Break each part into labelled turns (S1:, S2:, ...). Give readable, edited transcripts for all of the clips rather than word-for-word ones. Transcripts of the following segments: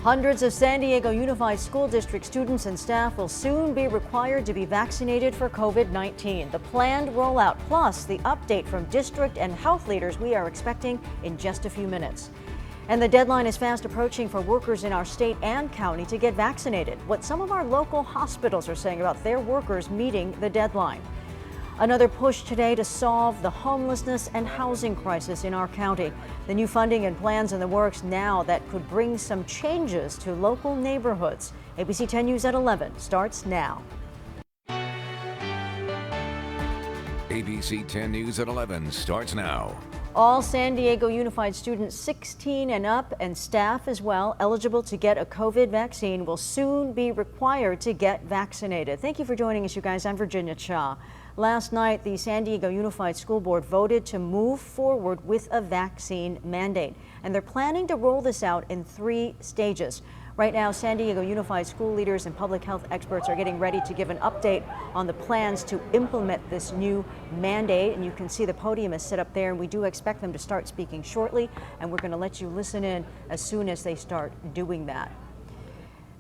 S1: Hundreds of San Diego Unified School District students and staff will soon be required to be vaccinated for COVID-19. The planned rollout, plus the update from district and health leaders we are expecting in just a few minutes. And the deadline is fast approaching for workers in our state and county to get vaccinated. What some of our local hospitals are saying about their workers meeting the deadline. Another push today to solve the homelessness and housing crisis in our county. The new funding and plans in the works now that could bring some changes to local neighborhoods. ABC 10 News at 11 starts now.
S2: ABC 10 News at 11 starts now.
S1: All San Diego Unified students 16 and up and staff as well eligible to get a COVID vaccine will soon be required to get vaccinated. Thank you for joining us, you guys. I'm Virginia Cha. Last night, the San Diego Unified School Board voted to move forward with a vaccine mandate, and they're planning to roll this out in 3 stages. Right now, San Diego Unified school leaders and public health experts are getting ready to give an update on the plans to implement this new mandate. And you can see the podium is set up there, and we do expect them to start speaking shortly. And we're going to let you listen in as soon as they start doing that.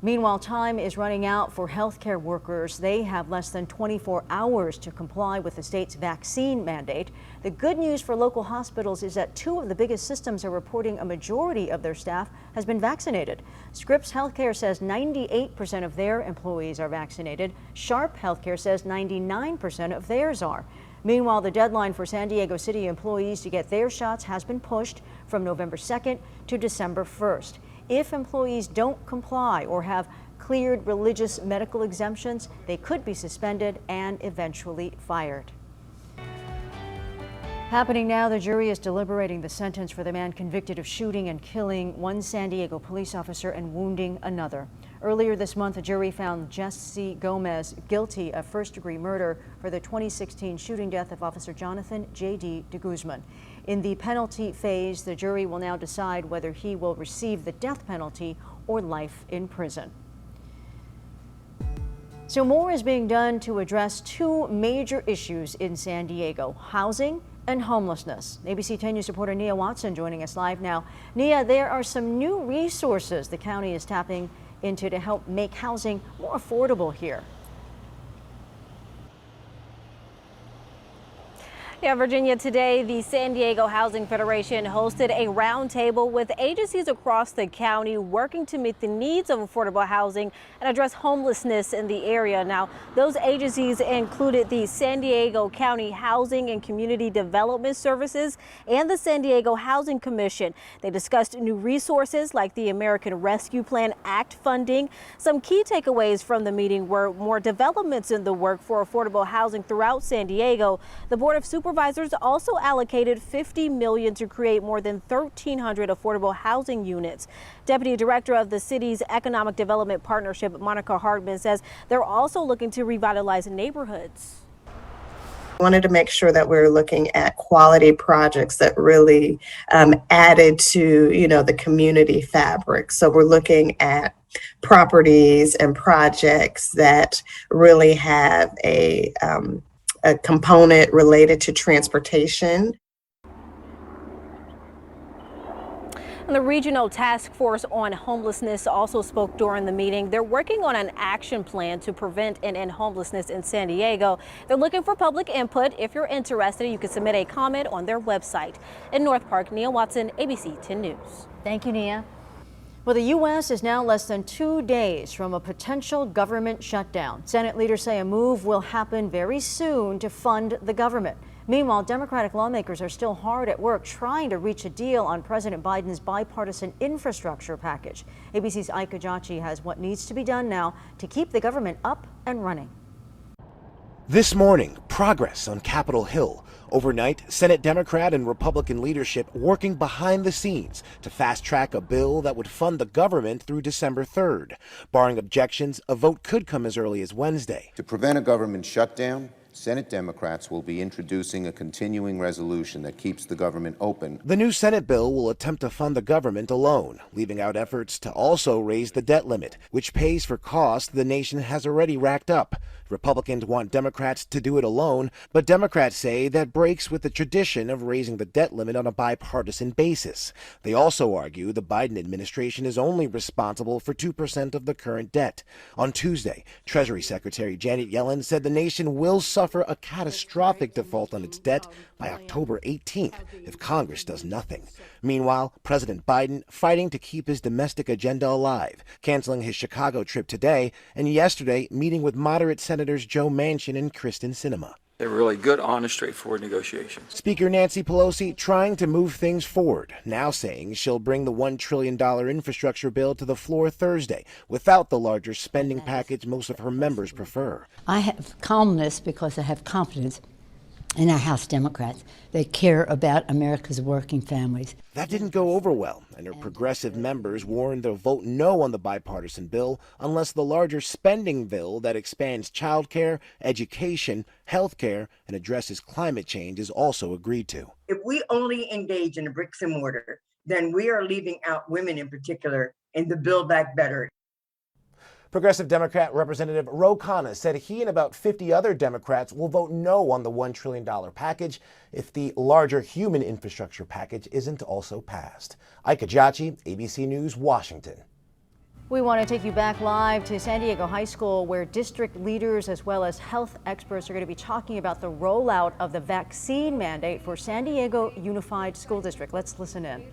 S1: Meanwhile, time is running out for healthcare workers. They have less than 24 hours to comply with the state's vaccine mandate. The good news for local hospitals is that 2 of the biggest systems are reporting a majority of their staff has been vaccinated. Scripps Healthcare says 98% of their employees are vaccinated. Sharp Healthcare says 99% of theirs are. Meanwhile, the deadline for San Diego City employees to get their shots has been pushed from November 2nd to December 1st. If employees don't comply or have cleared religious medical exemptions, they could be suspended and eventually fired. Happening now, the jury is deliberating the sentence for the man convicted of shooting and killing one San Diego police officer and wounding another. Earlier this month, a jury found Jesse Gomez guilty of first-degree murder for the 2016 shooting death of Officer Jonathan J.D. de Guzman. In the penalty phase, the jury will now decide whether he will receive the death penalty or life in prison. So more is being done to address 2 major issues in San Diego: housing and homelessness. ABC 10 News reporter Nia Watson joining us live now. Nia, there are some new resources the county is tapping into to help make housing more affordable here.
S3: Yeah, Virginia, today the San Diego Housing Federation hosted a roundtable with agencies across the county working to meet the needs of affordable housing and address homelessness in the area. Now, those agencies included the San Diego County Housing and Community Development Services and the San Diego Housing Commission. They discussed new resources like the American Rescue Plan Act funding. Some key takeaways from the meeting were more developments in the work for affordable housing throughout San Diego. The Board of Supervisors also allocated $50 million to create more than 1,300 affordable housing units. Deputy Director of the city's Economic Development Partnership, Monica Hartman, says they're also looking to revitalize neighborhoods.
S4: Wanted to make sure that we're looking at quality projects that really added to, the community fabric. So we're looking at properties and projects that really have a component related to transportation.
S3: And the Regional Task Force on Homelessness also spoke during the meeting. They're working on an action plan to prevent and end homelessness in San Diego. They're looking for public input. If you're interested, you can submit a comment on their website. In North Park, Nia Watson, ABC 10 News.
S1: Thank you, Nia. Well, the U.S. is now less than 2 days from a potential government shutdown. Senate leaders say a move will happen very soon to fund the government. Meanwhile, Democratic lawmakers are still hard at work trying to reach a deal on President Biden's bipartisan infrastructure package. ABC's Ike Ajachi has what needs to be done now to keep the government up and running.
S5: This morning, progress on Capitol Hill. Overnight, Senate Democrat and Republican leadership working behind the scenes to fast-track a bill that would fund the government through December 3rd. Barring objections, a vote could come as early as Wednesday.
S6: To prevent a government shutdown Senate Democrats will be introducing a continuing resolution that keeps the government open.
S5: The new Senate bill will attempt to fund the government alone, leaving out efforts to also raise the debt limit, which pays for costs the nation has already racked up. Republicans want Democrats to do it alone, but Democrats say that breaks with the tradition of raising the debt limit on a bipartisan basis. They also argue the Biden administration is only responsible for 2% of the current debt. On Tuesday, Treasury Secretary Janet Yellen said the nation will suffer a catastrophic default on its debt by October 18th if Congress does nothing. Meanwhile, President Biden fighting to keep his domestic agenda alive, canceling his Chicago trip today, and yesterday meeting with moderate Senators Joe Manchin and Kristen Sinema.
S7: They're really good, honest, straightforward negotiations.
S5: Speaker Nancy Pelosi trying to move things forward, now saying she'll bring the $1 trillion infrastructure bill to the floor Thursday without the larger spending package most of her members prefer.
S8: I have calmness because I have confidence in our House Democrats. They care about America's working families.
S5: That didn't go over well, and her progressive members warned they'll vote no on the bipartisan bill unless the larger spending bill that expands child care, education, health care, and addresses climate change is also agreed to.
S9: If we only engage in the bricks and mortar, then we are leaving out women in particular in the Build Back Better.
S5: Progressive Democrat Representative Ro Khanna said he and about 50 other Democrats will vote no on the $1 trillion package if the larger human infrastructure package isn't also passed. Ike Ajachi, ABC News, Washington.
S1: We want to take you back live to San Diego High School, where district leaders as well as health experts are going to be talking about the rollout of the vaccine mandate for San Diego Unified School District. Let's listen in.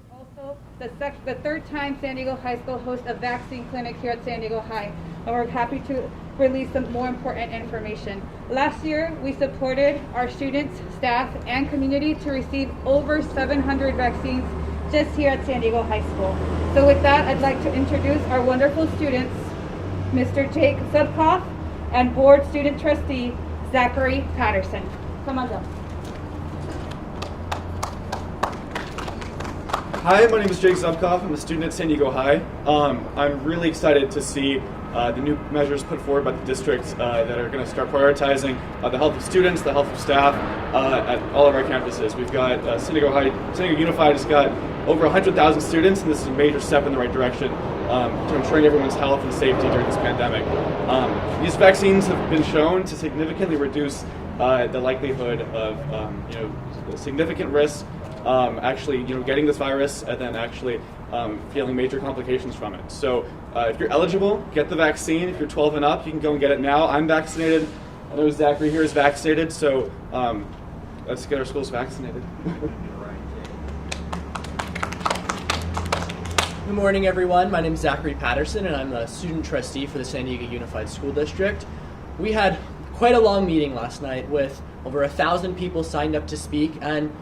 S10: The third time San Diego High School hosts a vaccine clinic here at San Diego High, and we're happy to release some more important information. Last year, we supported our students, staff, and community to receive over 700 vaccines just here at San Diego High School. So with that, I'd like to introduce our wonderful students, Mr. Jake Zubkoff and Board Student Trustee, Zachary Patterson. Come on down.
S11: Hi, my name is Jake Zubkoff. I'm a student at San Diego High. I'm really excited to see the new measures put forward by the district that are going to start prioritizing the health of students, the health of staff at all of our campuses. We've got San Diego Unified has got over 100,000 students, and this is a major step in the right direction to ensuring everyone's health and safety during this pandemic. These vaccines have been shown to significantly reduce the likelihood of significant risk actually getting this virus and then actually feeling major complications from it. So if you're eligible, get the vaccine. If you're 12 and up, you can go and get it now. I'm vaccinated. I know Zachary here is vaccinated, so let's get our schools vaccinated.
S12: Good morning, everyone. My name is Zachary Patterson, and I'm the student trustee for the San Diego Unified School District. We had quite a long meeting last night with over 1,000 people signed up to speak, and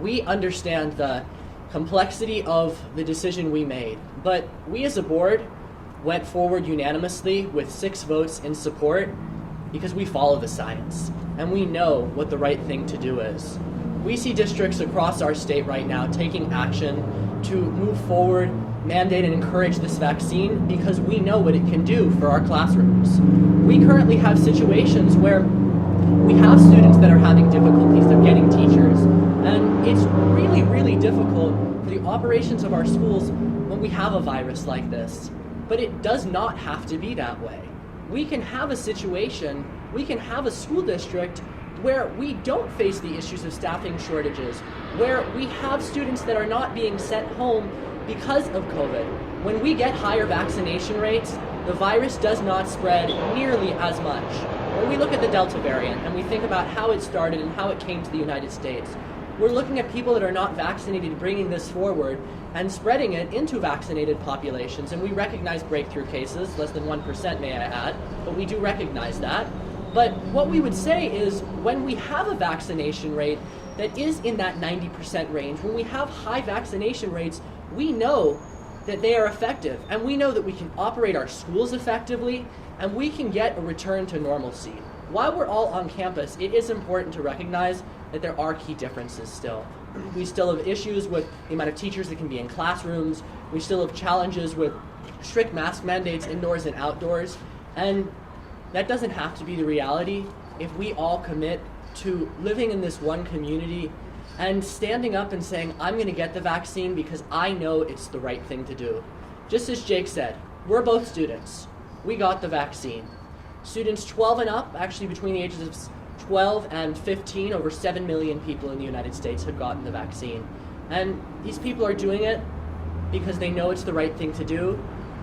S12: we understand the complexity of the decision we made, but we as a board went forward unanimously with 6 votes in support because we follow the science and we know what the right thing to do is. We see districts across our state right now taking action to move forward, mandate and encourage this vaccine because we know what it can do for our classrooms. We currently have situations where we have students that are having difficulties of getting teachers, and it's really, really difficult for the operations of our schools when we have a virus like this. But it does not have to be that way. We can have a situation, we can have a school district where we don't face the issues of staffing shortages, where we have students that are not being sent home because of COVID. When we get higher vaccination rates, the virus does not spread nearly as much. When we look at the Delta variant and we think about how it started and how it came to the United States, we're looking at people that are not vaccinated bringing this forward and spreading it into vaccinated populations. And we recognize breakthrough cases, less than 1% may I add, but we do recognize that. But what we would say is when we have a vaccination rate that is in that 90% range, when we have high vaccination rates, we know that they are effective, and we know that we can operate our schools effectively, and we can get a return to normalcy. While we're all on campus, it is important to recognize that there are key differences still. We still have issues with the amount of teachers that can be in classrooms. We still have challenges with strict mask mandates indoors and outdoors, and that doesn't have to be the reality. if we all commit to living in this one community and standing up and saying, I'm going to get the vaccine because I know it's the right thing to do. Just as Jake said, we're both students. We got the vaccine. Students 12 and up, actually between the ages of 12 and 15, over 7 million people in the United States have gotten the vaccine. And these people are doing it because they know it's the right thing to do,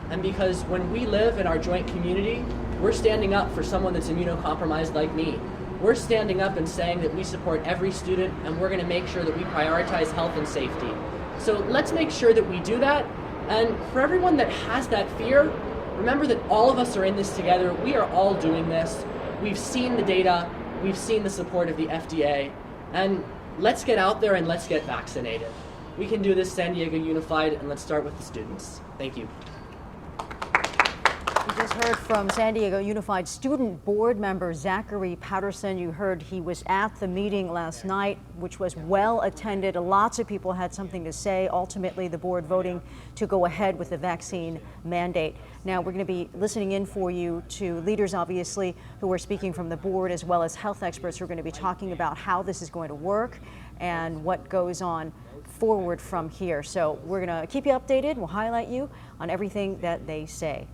S12: and because when we live in our joint community, we're standing up for someone that's immunocompromised like me. We're standing up and saying that we support every student, and we're going to make sure that we prioritize health and safety. So let's make sure that we do that. And for everyone that has that fear, remember that all of us are in this together. We are all doing this. We've seen the data. We've seen the support of the FDA. And let's get out there and let's get vaccinated. We can do this, San Diego Unified, and let's start with the students. Thank you.
S1: We just heard from San Diego Unified Student Board member Zachary Patterson. You heard he was at the meeting last night, which was well attended. Lots of people had something to say. Ultimately, the board voting to go ahead with the vaccine mandate. Now, we're going to be listening in for you to leaders, obviously, who are speaking from the board, as well as health experts who are going to be talking about how this is going to work and what goes on forward from here. So we're going to keep you updated. We'll highlight you on everything that they say.